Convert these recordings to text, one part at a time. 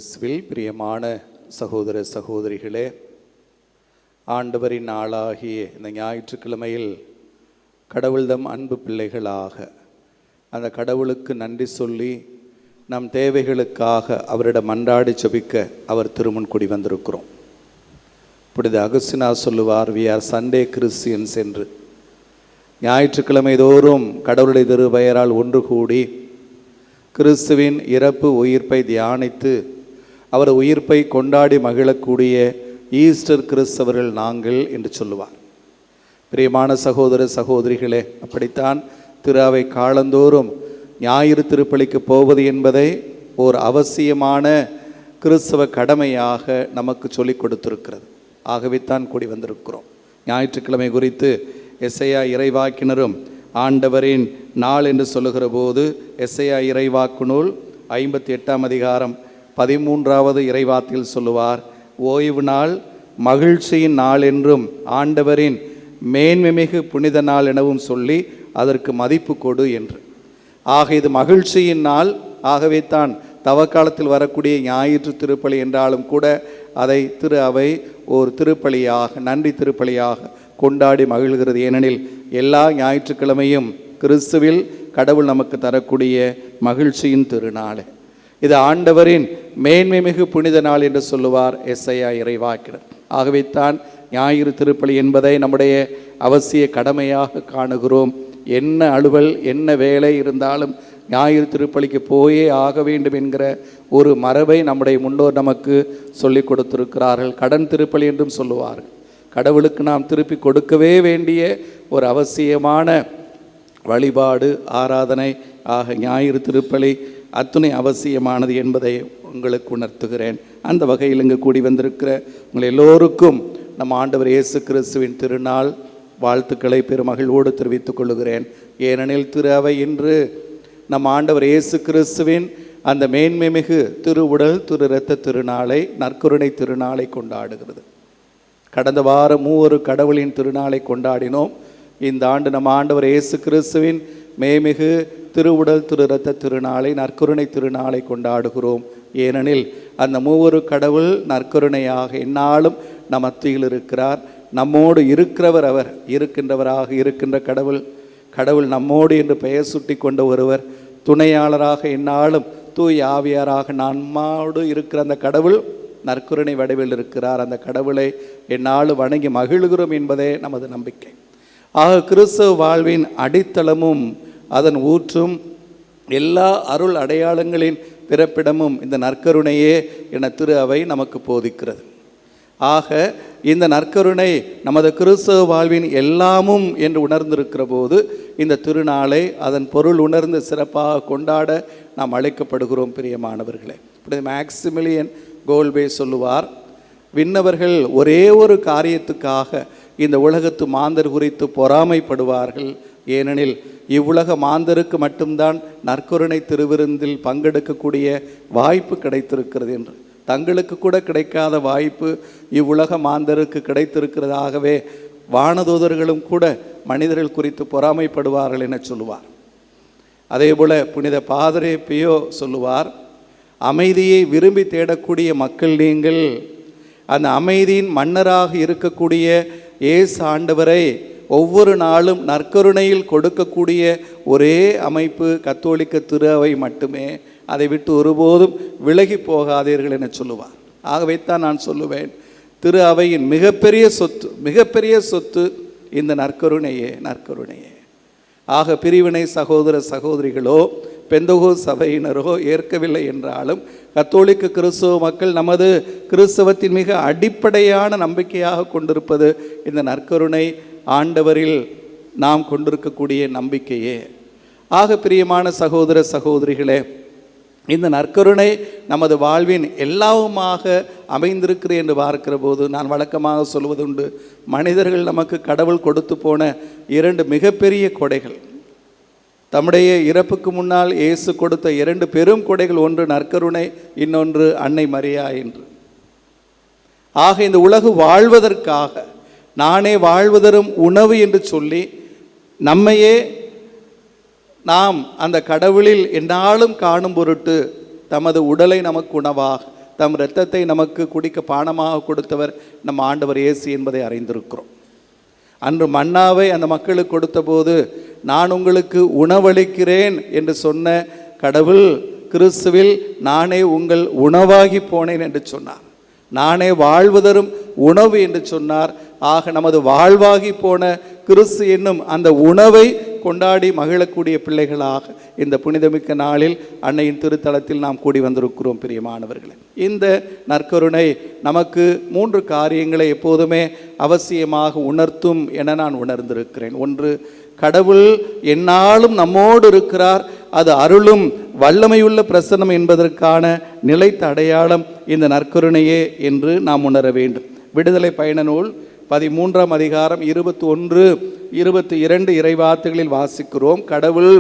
கிறிஸ்துவில் பிரியமான சகோதர சகோதரிகளே, ஆண்டவரின் நாளாகிய இந்த ஞாயிற்றுக்கிழமையில் கடவுள்தம் அன்பு பிள்ளைகளாக அந்த கடவுளுக்கு நன்றி சொல்லி நம் தேவைகளுக்காக அவரிடம் மன்றாடி ஜெபிக்க அவர் திருமுன் கூடி வந்திருக்கிறோம். புனித அகஸ்தினா சொல்லுவார், வி ஆர் சண்டே கிறிஸ்டியன்ஸ் என்று. ஞாயிற்றுக்கிழமை தோறும் கடவுளுடைய திருப்பெயரால் ஒன்று கூடி கிறிஸ்துவின் இறப்பு உயிர்ப்பை தியானித்து அவர் உயிர்ப்பை கொண்டாடி மகிழக்கூடிய ஈஸ்டர் கிறிஸ்தவர்கள் நாங்கள் என்று சொல்லுவார். பிரியமான சகோதர சகோதரிகளே, அப்படித்தான் திரு அவை காலந்தோறும் ஞாயிறு திருப்பலிக்கு போவது என்பதை ஓர் அவசியமான கிறிஸ்தவ கடமையாக நமக்கு சொல்லிக் கொடுத்திருக்கிறது. ஆகவே தான் கூடி வந்திருக்கிறோம். ஞாயிற்றுக்கிழமை குறித்து எசையா இறைவாக்கினரும் ஆண்டவரின் நாள் என்று சொல்லுகிற போது எசையா இறைவாக்கு நூல் 58ஆம் அதிகாரம் 13வது இறைவாக்கில் சொல்லுவார், ஓய்வு நாள் மகிழ்ச்சியின் நாள் என்றும் ஆண்டவரின் மேன்மைமிகு புனித நாள் எனவும் சொல்லி அதற்கு மதிப்பு கொடு என்று. ஆக இது மகிழ்ச்சியின் நாள். ஆகவே தான் தவக்காலத்தில் வரக்கூடிய ஞாயிற்று திருப்பலி என்றாலும் கூட அதை திரு அவை ஒரு திருப்பலியாக, நன்றி திருப்பலியாக கொண்டாடி மகிழ்கிறது. ஏனெனில் எல்லா ஞாயிற்றுக்கிழமையும் கிறிஸ்துவில் கடவுள் நமக்கு தரக்கூடிய மகிழ்ச்சியின் திருநாள். இது ஆண்டவரின் மேன்மை மிகு புனித நாள் என்று சொல்லுவார் எசையா இறைவாக்கினர். ஆகவே தான் ஞாயிறு திருப்பலி என்பதை நம்முடைய அவசிய கடமையாக காணுகிறோம். என்ன அலுவல் என்ன வேலை இருந்தாலும் ஞாயிறு திருப்பலிக்கு போயே ஆக வேண்டும் என்கிற ஒரு மரபை நம்முடைய முன்னோர் நமக்கு சொல்லிக் கொடுத்திருக்கிறார்கள். கடன் திருப்பலி என்றும் சொல்லுவார்கள். கடவுளுக்கு நாம் திருப்பி கொடுக்கவே வேண்டிய ஒரு அவசியமான வழிபாடு, ஆராதனை. ஆக ஞாயிறு திருப்பலி அத்துணை அவசியமானது என்பதை உங்களுக்கு உணர்த்துகிறேன். அந்த வகையில் இங்கு கூடி வந்திருக்கிற உங்கள் எல்லோருக்கும் நம் ஆண்டவர் இயேசு கிறிஸ்துவின் திருநாள் வாழ்த்துக்களை பெருமகிழ்வோடு தெரிவித்துக் கொள்கிறேன். ஏனெனில் திரு அவை இன்று நம் ஆண்டவர் இயேசு கிறிஸ்துவின் அந்த மேன்மை மிகு திருவுடல் திரு இரத்த திருநாளை, நற்கருணை திருநாளை கொண்டாடுகிறது. கடந்த வாரம் மூவொரு கடவுளின் திருநாளை கொண்டாடினோம். இந்த ஆண்டு நம் ஆண்டவர் இயேசு கிறிஸ்துவின் மேமிகு திருவுடல் திரு இரத்த திருநாளை, நற்கருணை திருநாளை கொண்டாடுகிறோம். ஏனெனில் அந்த மூவொரு கடவுள் நற்கருணையாக எந்நாளும் நம் மத்தியில் இருக்கிறார். நம்மோடு இருக்கிறவர் அவர், இருக்கின்றவராக இருக்கின்ற கடவுள். கடவுள் நம்மோடு என்று பெயர் சுட்டி கொண்ட ஒருவர், துணையாளராக எந்நாளும் தூய் ஆவியாராக நம்மோடு இருக்கிற அந்த கடவுள் நற்கருணை வடிவில் இருக்கிறார். அந்த கடவுளை எந்நாளும் வணங்கி மகிழ்கிறோம் என்பதே நமது நம்பிக்கை. ஆக கிறிஸ்தவ வாழ்வின் அடித்தளமும் அதன் ஊற்றும் எல்லா அருள் அடையாளங்களின் பிறப்பிடமும் இந்த நற்கருணையே என திரு அவை நமக்கு போதிக்கிறது. ஆக இந்த நற்கருணை நமது கிறிஸ்தவ வாழ்வின் எல்லாமும் என்று உணர்ந்திருக்கிற போது இந்த திருநாளை அதன் பொருள் உணர்ந்து சிறப்பாக கொண்டாட நாம் அழைக்கப்படுகிறோம். பிரியமானவர்களே, இப்படி மேக்சிமிலியன் கோல்பே சொல்லுவார், விண்ணவர்கள் ஒரே ஒரு காரியத்துக்காக இந்த உலகத்து மாந்தர் குறித்து பொறாமைப்படுவார்கள். ஏனெனில் இவ்வுலக மாந்தருக்கு மட்டும்தான் நற்கருணை திருவிருந்தில் பங்கெடுக்கக்கூடிய வாய்ப்பு கிடைத்திருக்கிறது என்று. தங்களுக்கு கூட கிடைக்காத வாய்ப்பு இவ்வுலக மாந்தருக்கு கிடைத்திருக்கிறதாகவே வானதூதர்களும் கூட மனிதர்கள் குறித்து பொறாமைப்படுவார்கள் என சொல்லுவார். அதேபோல புனித பாதிரே பியோ சொல்லுவார், அமைதியை விரும்பி தேடக்கூடிய மக்கள் நீங்கள். அந்த அமைதியின் மன்னராக இருக்கக்கூடிய இயேசு ஆண்டவரை ஒவ்வொரு நாளும் நற்கருணையில் கொடுக்கக்கூடிய ஒரே அமைப்பு கத்தோலிக்க திரு அவை மட்டுமே. அதை விட்டு ஒருபோதும் விலகி போகாதீர்கள் என சொல்லுவார். ஆகவே தான் நான் சொல்லுவேன், திரு அவையின் மிகப்பெரிய சொத்து இந்த நற்கருணையே. ஆக பிரிவினை சகோதர சகோதரிகளோ பெந்தகோ சபையினரோ ஏற்கவில்லை என்றாலும் கத்தோலிக்க கிறிஸ்தவ மக்கள் நமது கிறிஸ்தவத்தின் மிக அடிப்படையான நம்பிக்கையாக கொண்டிருப்பது இந்த நற்கருணை, ஆண்டவரில் நாம் கொண்டிருக்கக்கூடிய நம்பிக்கையே. ஆக பிரியமான சகோதர சகோதரிகளே, இந்த நற்கருணை நமது வாழ்வின் எல்லாவுமாக அமைந்திருக்கிறது என்று பார்க்கிற போது நான் வழக்கமாக சொல்வதுண்டு, மனிதர்கள் நமக்கு கடவுள் கொடுத்து போன 2 மிகப்பெரிய கொடைகள், தம்முடைய இறப்புக்கு முன்னால் இயேசு கொடுத்த 2 பெரும் கொடைகள், ஒன்று நற்கருணை, இன்னொன்று அன்னை மரியா என்று. ஆக இந்த உலகு வாழ்வதற்காக நானே வாழ்வதரும் உணவு என்று சொல்லி நம்மையே நாம் அந்த கடவுளில் எந்நாளும் காணும் பொருட்டு தமது உடலை நமக்கு உணவாக, தம் இரத்தத்தை நமக்கு குடிக்க பானமாக கொடுத்தவர் நம் ஆண்டவர் இயேசு என்பதை அறிந்திருக்கிறோம். அன்று மன்னாவை அந்த மக்களுக்கு கொடுத்த போது, நான் உங்களுக்கு உணவளிக்கிறேன் என்று சொன்ன கடவுள் கிறிஸ்துவில் நானே உங்கள் உணவாகி போனேன் என்று சொன்னார். நானே வாழ்வு தரும் உணவு என்று சொன்னார். ஆக நமது வாழ்வாகி போன கிறிஸ்து என்னும் அந்த உணவை கொண்டாடி மகிழக்கூடிய பிள்ளைகளாக இந்த புனிதமிக்க நாளில் அன்னையின் திருத்தலத்தில் நாம் கூடி வந்திருக்கிறோம். பிரியமானவர்களே, இந்த நற்கருணை நமக்கு 3 காரியங்களை எப்போதுமே அவசியமாக உணர்த்தும் என நான் உணர்ந்திருக்கிறேன். ஒன்று, கடவுள் எந்நாளும் நம்மோடு இருக்கிறார். அது அருளும் வல்லமையுள்ள பிரசன்னம் என்பதற்கான நிலைத்த அடையாளம் இந்த நற்கருணையே என்று நாம் உணர வேண்டும். விடுதலை பயண நூல் 13ஆம் அதிகாரம் 21, 22 இறைவார்த்தைகளில் வாசிக்கிறோம். கடவுள்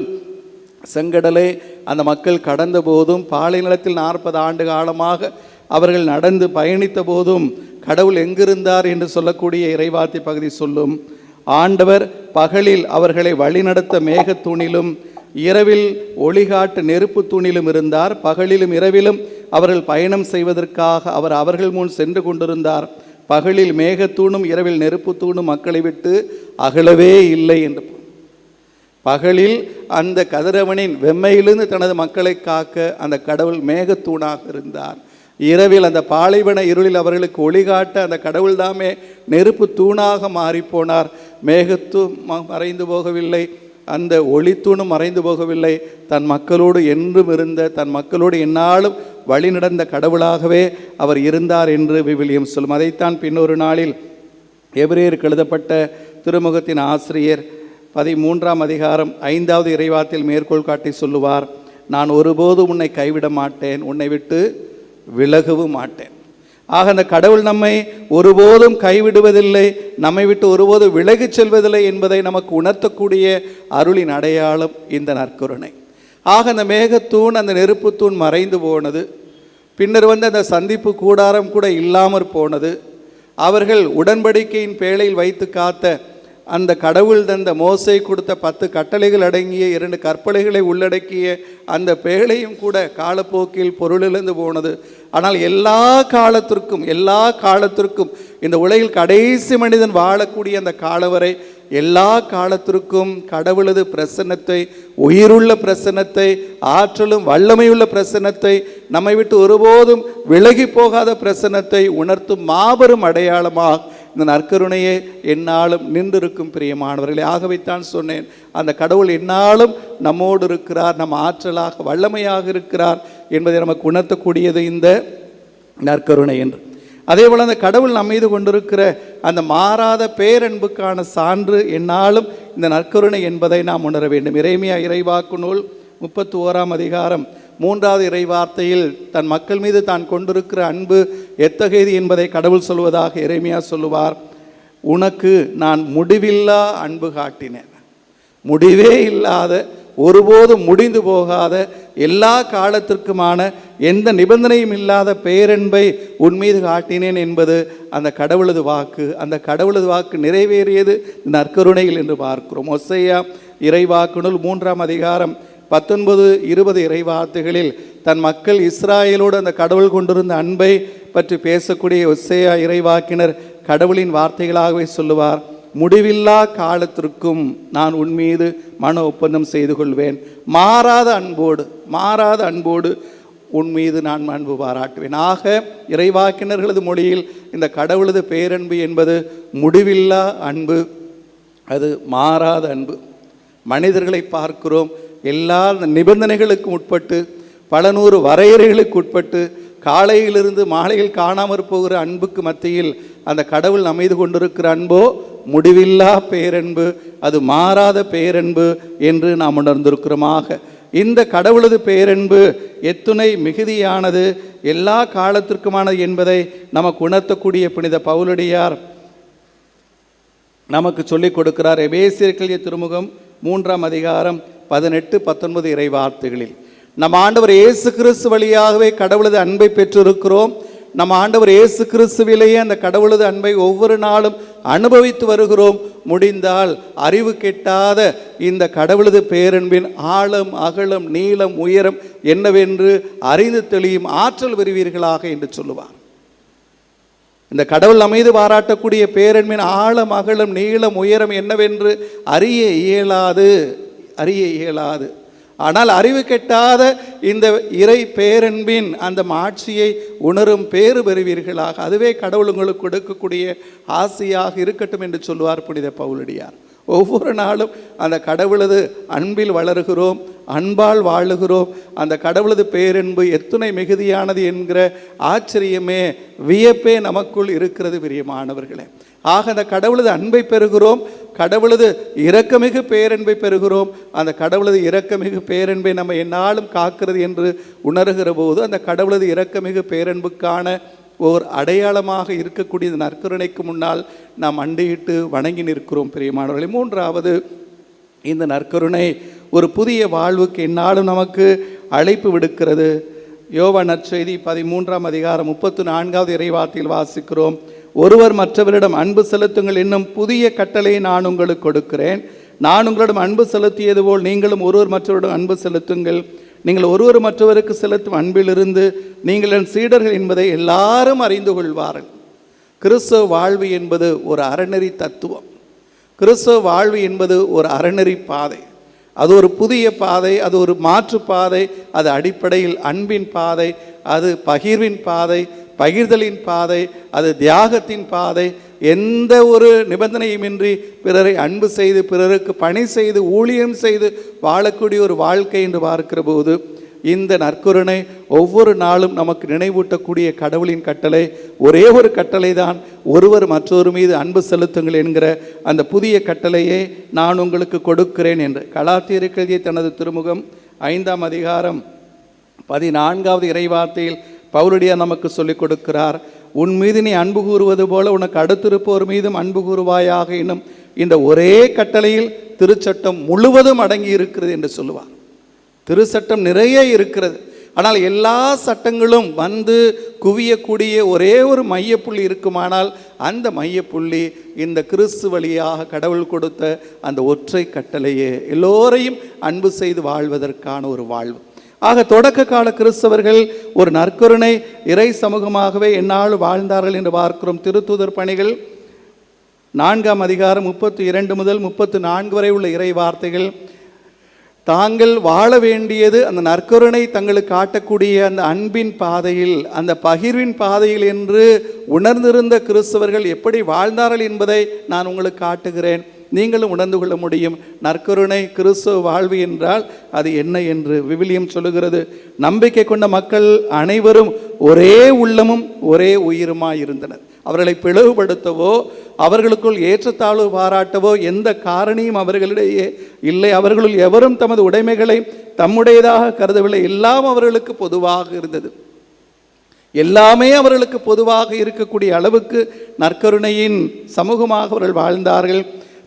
செங்கடலை அந்த மக்கள் கடந்த போதும், பாலை நிலத்தில் 40 ஆண்டு காலமாக அவர்கள் நடந்து பயணித்த போதும் கடவுள் எங்கிருந்தார் என்று சொல்லக்கூடிய இறைவார்த்தை பகுதி சொல்லும். ஆண்டவர் பகலில் அவர்களை வழிநடத்த மேகத்தூணிலும் இரவில் ஒளிகாட்டு நெருப்பு தூணிலும் இருந்தார். பகலிலும் இரவிலும் அவர்கள் பயணம் செய்வதற்காக அவர் அவர்கள் முன் சென்று கொண்டிருந்தார். பகலில் மேகத்தூணும் இரவில் நெருப்பு தூணும் மக்களை விட்டு அகலவே இல்லை என்று. பகலில் அந்த கதிரவனின் வெம்மையிலிருந்து தனது மக்களை காக்க அந்த கடவுள் மேகத்தூணாக இருந்தார். இரவில் அந்த பாலைவன இருளில் அவர்களுக்கு ஒளிகாட்ட அந்த கடவுள் தாமே நெருப்பு தூணாக மாறிப்போனார். மேகத்தூண் மறைந்து போகவில்லை, அந்த ஒளித்தூணும் மறைந்து போகவில்லை. தன் மக்களோடு என்றும் இருந்த, தன் மக்களோடு எந்நாளும் வழி நடந்த கடவுளாகவே அவர் இருந்தார் என்று விவிலியம் சொல்லும். அதைத்தான் பின்னொரு நாளில் எபிரேயருக்கு எழுதப்பட்ட திருமுகத்தின் ஆசிரியர் 13ஆம் அதிகாரம் 5வது இறைவார்த்தையில் மேற்கோள் காட்டி சொல்லுவார், நான் ஒருபோதும் உன்னை கைவிட மாட்டேன், உன்னை விட்டு விலகவும் மாட்டேன். ஆக அந்த கடவுள் நம்மை ஒருபோதும் கைவிடுவதில்லை, நம்மை விட்டு ஒருபோதும் விலகிச் செல்வதில்லை என்பதை நமக்கு உணர்த்தக்கூடிய அருளின் அடையாளம் இந்த நற்கருணை. ஆக அந்த மேகத்தூண் அந்த நெருப்பு தூண் மறைந்து போனது. பின்னர் அந்த சந்திப்பு கூடாரம் கூட இல்லாமற் போனது. அவர்கள் உடன்படிக்கையின் பேழையில் வைத்து காத்த அந்த கடவுள் தந்த மோசே கொடுத்த 10 கட்டளைகள் அடங்கிய 2 கற்பனைகளை உள்ளடக்கிய அந்த பேழையும் கூட காலப்போக்கில் பொருளிழந்து போனது. ஆனால் எல்லா காலத்திற்கும் இந்த உலகில் கடைசி மனிதன் வாழக்கூடிய அந்த காலம் வரை எல்லா காலத்திற்கும் கடவுளது பிரசன்னத்தை, உயிருள்ள பிரசன்னத்தை, ஆற்றலும் வல்லமையுள்ள பிரசன்னத்தை, நம்மை விட்டு ஒருபோதும் விலகி போகாத பிரசன்னத்தை உணர்த்தும் மாபெரும் அடையாளமாக இந்த நற்கருணையே எந்நாளும் நின்றிருக்கும். பிரியமானவர்களே, ஆகவேத்தான் சொன்னேன், அந்த கடவுள் எந்நாளும் நம்மோடு இருக்கிறார், நம் ஆற்றலாக வல்லமையாக இருக்கிறார் என்பதை நமக்கு உணர்த்தக்கூடியது இந்த நற்கருணை என்று. அதே போல் அந்த கடவுள் நம் மீது கொண்டிருக்கிற அந்த மாறாத பேரன்புக்கான சான்று எந்நாளும் இந்த நற்கருணை என்பதை நாம் உணர வேண்டும். எரேமியா இறைவாக்கு நூல் 31ஆம் அதிகாரம் 3வது இறைவார்த்தையில் தன் மக்கள் மீது தான் கொண்டிருக்கிற அன்பு எத்தகையது என்பதை கடவுள் சொல்வதாக எரேமியா சொல்லுவார், உனக்கு நான் முடிவில்லா அன்பு காட்டினேன். முடிவே இல்லாத, ஒருபோதும் முடிந்து போகாத, எல்லா காலத்திற்குமான எந்த நிபந்தனையும் இல்லாத பேரன்பை உன்மீது காட்டினேன் என்பது அந்த கடவுளது வாக்கு. அந்த கடவுளது வாக்கு நிறைவேறியது நற்கருணையில் என்று பார்க்கிறோம். ஓசையா இறைவாக்கு நூல் 3ஆம் அதிகாரம் 19-20 இறைவார்த்தைகளில் தன் மக்கள் இஸ்ராயலோடு அந்த கடவுள் கொண்டிருந்த அன்பை பற்றி பேசக்கூடிய ஓசையா இறைவாக்கினர் கடவுளின் வார்த்தைகளாகவே சொல்லுவார், முடிவில்லா காலத்திற்கும் நான் உன்மீது மன ஒப்பந்தம் செய்து கொள்வேன், மாறாத அன்போடு உன்மீது நான் அன்பு பாராட்டுவேன். ஆக இறைவாக்கினர்களது மொழியில் இந்த கடவுளது பேரன்பு என்பது முடிவில்லா அன்பு, அது மாறாத அன்பு. மனிதர்களை பார்க்கிறோம், எல்லா நிபந்தனைகளுக்கும் உட்பட்டு, பல நூறு வரையறைகளுக்கு உட்பட்டு, காலையிலிருந்து மாலையில் காணாமற் போகிற அன்புக்கு மத்தியில் அந்த கடவுள் நம்மீது கொண்டிருக்கிற அன்போ முடிவில்லா பேரன்பு, அது மாறாத பேரன்பு என்று நாம் உணர்ந்திருக்கிறோமாக. இந்த கடவுளது பேரன்பு எத்துணை மிகுதியானது, எல்லா காலத்திற்குமானது என்பதை நமக்கு உணர்த்தக்கூடிய புனித பவுலடியார் நமக்கு சொல்லிக் கொடுக்கிறார். எபேசியர் திருமுகம் 3ஆம் அதிகாரம் 18-19 இறைவார்த்தைகளில், நம் ஆண்டவர் இயேசு கிறிஸ்து வழியாகவே கடவுளது அன்பை பெற்றிருக்கிறோம். நம் ஆண்டவர் இயேசு கிறிஸ்துவிலேயே அந்த கடவுளது அன்பை ஒவ்வொரு நாளும் அனுபவித்து வருகிறோம். முடிந்தால் அறிவு கெட்டாத இந்த கடவுளது பேரன்பின் ஆழம், அகலம், நீளம், உயரம் என்னவென்று அறிந்து தெளியும் ஆற்றல் பெறுவீர்களாக என்று சொல்லுவார். இந்த கடவுள் அமைது பாராட்டக்கூடிய பேரன்பின் ஆழம், அகலம், நீளம், உயரம் என்னவென்று அறிய இயலாது. ஆனால் அறிவு கெட்டாத இந்த இறை பேரன்பின் அந்த ஆட்சியை உணரும் பேறு பெறுவீர்களாக. அதுவே கடவுள் உங்களுக்கு கொடுக்கக்கூடிய ஆசையாக இருக்கட்டும் என்று சொல்லுவார் புனித பவுலடியார். ஒவ்வொரு நாளும் அந்த கடவுளது அன்பில் வளருகிறோம், அன்பால் வாழுகிறோம். அந்த கடவுளது பேரன்பு எத்துணை மிகுதியானது என்கிற ஆச்சரியமே, வியப்பே நமக்குள் இருக்கிறது பிரியமானவர்களே. ஆக அந்த கடவுளது அன்பை பெறுகிறோம், கடவுளது இரக்கமிகு பேரன்பை பெறுகிறோம். அந்த கடவுளது இரக்கமிகு பேரன்பை நம்ம எந்நாளும் காக்கிறது என்று உணர்கிற போது அந்த கடவுளது இரக்கமிகு பேரன்புக்கான ஓர் அடையாளமாக இருக்கக்கூடிய நற்கருணைக்கு முன்னால் நாம் அண்டியிட்டு வணங்கி நிற்கிறோம் பிரியமானவர்களே. மூன்றாவது, இந்த நற்கருணை ஒரு புதிய வாழ்வுக்கு எந்நாளும் நமக்கு அழைப்பு விடுக்கிறது. யோவான் நற்செய்தி 13ஆம் அதிகாரம் 34வது இறைவார்த்தையில் வாசிக்கிறோம், ஒருவர் மற்றவரிடம் அன்பு செலுத்துங்கள் என்னும் புதிய கட்டளையை நான் உங்களுக்கு கொடுக்கிறேன். நான் உங்களிடம் அன்பு செலுத்தியது போல் நீங்களும் ஒருவர் மற்றவரிடம் அன்பு செலுத்துங்கள். நீங்கள் ஒருவர் மற்றவருக்கு செலுத்தும் அன்பிலிருந்து நீங்கள் என் சீடர்கள் என்பதை எல்லாரும் அறிந்து கொள்வார்கள். கிறிஸ்தவ வாழ்வு என்பது ஒரு அறநெறி தத்துவம். கிறிஸ்தவ வாழ்வு என்பது ஒரு அறநெறி பாதை. அது ஒரு புதிய பாதை, அது ஒரு மாற்று பாதை. அது அடிப்படையில் அன்பின் பாதை, அது பகிர்வின் பாதை, பகிர்தலின் பாதை, அது தியாகத்தின் பாதை. எந்த ஒரு நிபந்தனையுமின்றி பிறரை அன்பு செய்து, பிறருக்கு பணி செய்து, ஊழியம் செய்து வாழக்கூடிய ஒரு வாழ்க்கை என்று பார்க்கிற போது இந்த நற்கருணை ஒவ்வொரு நாளும் நமக்கு நினைவூட்டக்கூடிய கடவுளின் கட்டளை ஒரே ஒரு கட்டளை தான், ஒருவர் மற்றொரு மீது அன்பு செலுத்துங்கள் என்கிற அந்த புதிய கட்டளையை நான் உங்களுக்கு கொடுக்கிறேன் என்று கலாத்தியருக்கு எழுதிய தனது திருமுகம் 5ஆம் அதிகாரம் 14வது இறைவார்த்தையில் பவுலடியார் நமக்கு சொல்லிக் கொடுக்கிறார். உன் மீது நீ அன்பு கூறுவது போல உனக்கு அடுத்திருப்போர் மீதும் அன்பு கூறுவாயாக என்னும் இந்த ஒரே கட்டளையில் திருச்சட்டம் முழுவதும் அடங்கி இருக்கிறது என்று சொல்லுவார். திருச்சட்டம் நிறைய இருக்கிறது, ஆனால் எல்லா சட்டங்களும் வந்து குவியக்கூடிய ஒரே ஒரு மையப்புள்ளி இருக்குமானால் அந்த மையப்புள்ளி இந்த கிறிஸ்து வழியாக கடவுள் கொடுத்த அந்த ஒற்றை கட்டளையே, எல்லோரையும் அன்பு செய்து வாழ்வதற்கான ஒரு வாழ்வு. ஆக தொடக்க கால கிறிஸ்தவர்கள் ஒரு நற்கருணை இறை சமூகமாகவே எந்நாள் வாழ்ந்தார்கள் என்று பார்க்கிறோம். திருத்தூதர் பணிகள் 4ஆம் அதிகாரம் 32 முதல் 34 வரை உள்ள இறை வார்த்தைகள் தாங்கள் வாழ வேண்டியது அந்த நற்கருணை தங்களுக்கு காட்டக்கூடிய அந்த அன்பின் பாதையில், அந்த பகிர்வின் பாதையில் என்று உணர்ந்திருந்த கிறிஸ்தவர்கள் எப்படி வாழ்ந்தார்கள் என்பதை நான் உங்களுக்கு காட்டுகிறேன். நீங்களும் உணர்ந்து கொள்ள முடியும். நற்கருணை கிறிஸ்துவ வாழ்வு என்றால் அது என்ன என்று விவிலியம் சொல்லுகிறது. நம்பிக்கை கொண்ட மக்கள் அனைவரும் ஒரே உள்ளமும் ஒரே உயிருமாய் இருந்தனர். அவர்களை பிளவுபடுத்தவோ அவர்களுக்குள் ஏற்றத்தாழ்வு பாராட்டவோ எந்த காரணியும் அவர்களிடையே இல்லை. அவர்களுள் எவரும் தமது உடைமைகளை தம்முடையதாக கருதவில்லை. எல்லாம் அவர்களுக்கு பொதுவாக இருந்தது. எல்லாமே அவர்களுக்கு பொதுவாக இருக்கக்கூடிய அளவுக்கு நற்கருணையின் சமூகமாக அவர்கள் வாழ்ந்தார்கள்.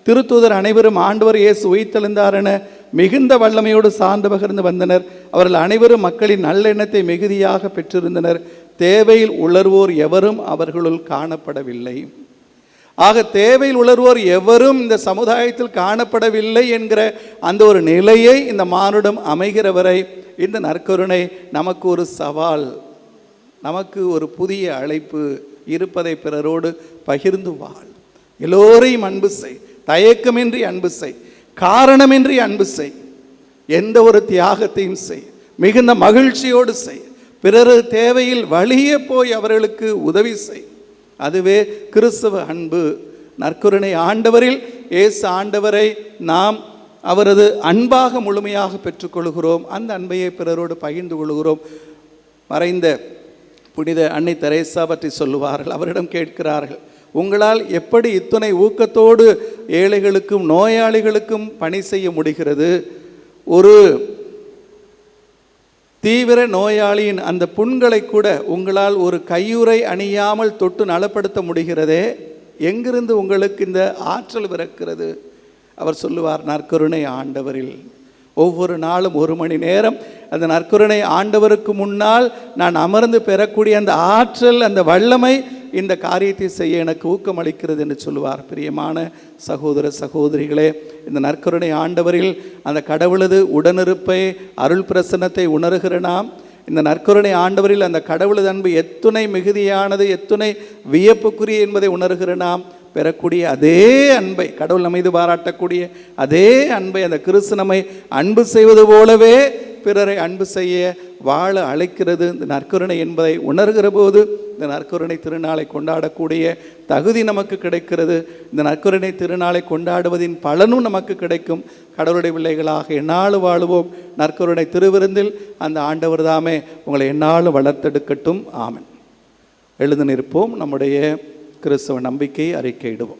திருத்தூதர் அனைவரும் ஆண்டவர் இயேசு உயிர்த்தெழுந்தார் என மிகுந்த வல்லமையோடு சார்ந்து பகிர்ந்து வந்தனர். அவர்கள் அனைவரும் மக்களின் நல்லெண்ணத்தை மிகுதியாக பெற்றிருந்தனர். தேவையில் உணர்வோர் எவரும் அவர்களுள் காணப்படவில்லை. ஆக தேவையில் உணர்வோர் எவரும் இந்த சமுதாயத்தில் காணப்படவில்லை என்கிற அந்த ஒரு நிலையை இந்த மானுடம் அமைகிற வரை இந்த நற்கருணை நமக்கு ஒரு சவால், நமக்கு ஒரு புதிய அழைப்பு இருப்பதை பிறரோடு பகிர்ந்து வாழ். எல்லோரையும் அன்பு செய், தயக்கமின்றி அன்பு செய், காரணமின்றி அன்பு செய், எந்த ஒரு தியாகத்தையும் செய், மிகுந்த மகிழ்ச்சியோடு செய், பிறர் தேவையில் வழியே போய் அவர்களுக்கு உதவி செய். அதுவே கிறிஸ்தவ அன்பு. நற்கருணை ஆண்டவரில் இயேசு ஆண்டவரை நாம் அவரது அன்பாக முழுமையாக பெற்றுக்கொள்கிறோம். அந்த அன்பையை பிறரோடு பகிர்ந்து கொள்கிறோம். மறைந்த புனித அன்னை தெரேசா பற்றி சொல்லுவார்கள். அவரிடம் கேட்கிறார்கள், உங்களால் எப்படி இத்தனை ஊக்கத்தோடு ஏழைகளுக்கும் நோயாளிகளுக்கும் பணி செய்ய முடிகிறது? ஒரு தீவிர நோயாளியின் அந்த புண்களை கூட உங்களால் ஒரு கையுறை அணியாமல் தொட்டு நலப்படுத்த முடிகிறதே, எங்கிருந்து உங்களுக்கு இந்த ஆற்றல் பிறக்கிறது? அவர் சொல்லுவார், நற்கருணை ஆண்டவரில். ஒவ்வொரு நாளும் 1 மணி நேரம் அந்த நற்கருணை ஆண்டவருக்கு முன்னால் நான் அமர்ந்து பெறக்கூடிய அந்த ஆற்றல், அந்த வல்லமை இந்த காரியத்தை செய்ய எனக்கு ஊக்கமளிக்கிறது என்று சொல்லுவார். பிரியமான சகோதர சகோதரிகளே, இந்த நற்கருணை ஆண்டவரில் அந்த கடவுளது உடனிருப்பை, அருள் பிரசன்னத்தை உணர்கிற நாம், இந்த நற்கருணை ஆண்டவரில் அந்த கடவுளது அன்பு எத்துணை மிகுதியானது, எத்துணை வியப்புக்குரிய என்பதை உணர்கிற நாம் பெறக்கூடிய அதே அன்பை, கடவுள் நம்மீது பாராட்டக்கூடிய அதே அன்பை, அந்த கிறிஸ்து நம்மை அன்பு செய்வது போலவே பிறரை அன்பு செய்ய வாழ அழைக்கிறது இந்த நற்கருணை என்பதை உணர்கிற போது இந்த நற்கருணை திருநாளை கொண்டாடக்கூடிய தகுதி நமக்கு கிடைக்கிறது. இந்த நற்கருணை திருநாளை கொண்டாடுவதின் பலனும் நமக்கு கிடைக்கும். கடவுளுடைய பிள்ளைகளாக எந்நாளும் வாழுவோம். நற்கருணை திருவிருந்தில் அந்த ஆண்டவர் தாமே உங்களை எந்நாளும் வளர்த்தெடுக்கட்டும். ஆமென். எழுந்து நிற்போம். நம்முடைய கிறிஸ்தவ நம்பிக்கையை அறிக்கையிடுவோம்.